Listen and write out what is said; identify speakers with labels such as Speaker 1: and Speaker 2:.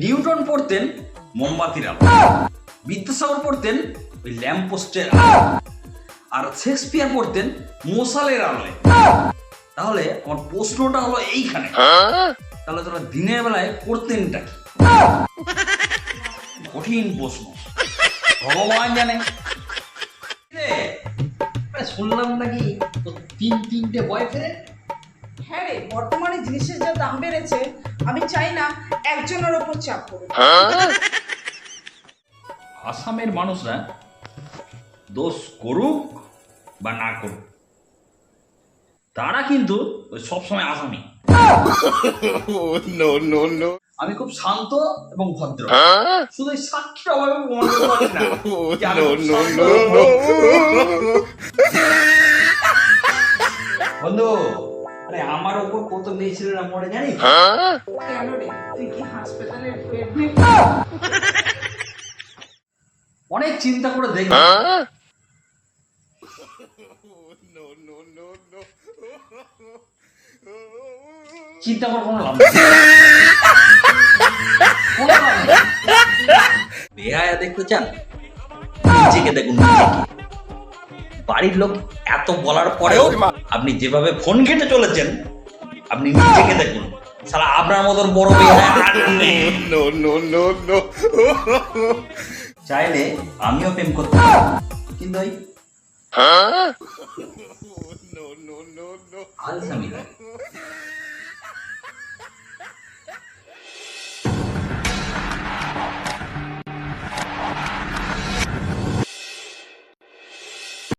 Speaker 1: Newton পড়তেন মোমবাতির আলো, বিদ্যাসাগর পড়তেন ওই ল্যাম্পপোস্টের আলো, আর শেক্সপিয়ার পড়তেন মশালের আলোয়। তাহলে আমার প্রশ্নটা হলো এইখানে, তাহলে তোরা দিনের বেলায় পড়তেনটা কি? কঠিন প্রশ্ন, ভগবান জানে। শুনলাম নাকি তিনটে বয়ফ্রেন্ড।
Speaker 2: হ্যাঁ রে, বর্তমানে জিনিসের যা দাম বেড়েছে, আমি চাই না একজনের ওপর চাপ পড়ুক।
Speaker 1: আসামের মানুষরা দোষ করুক বা না করুক, তারা কিন্তু সবসময় আসামি। আমি খুব শান্ত এবং ভদ্র, শুধু এই সাক্ষীর অভাবে প্রমাণ করতে পারছি না যে আমি খুব শান্ত এবং ভদ্র। বন্ধু, আরে আমার ওপর কত মেয়েছিল না মরে জানিস?
Speaker 2: কেন রে, তুই কি হাসপাতালে প্রেগনেন্ট?
Speaker 1: অনেক চিন্তা করে দেখি, চিন্তা করার কোনো লাভ নেই। বেহায়া দেখতে চান, নিজেকে দেখুন, নিজেকে। বাড়ির লোক এত বলার পরেও আপনি যেভাবে ফোন ঘেটে চলেছেন, আপনি নিজেকে দেখুন। সালা আপনার মতন বড় বেহায়া আর নেই। চাইলে আমিও প্রেম করতে পারি, কিন্তু ওই আলসামি লাগে।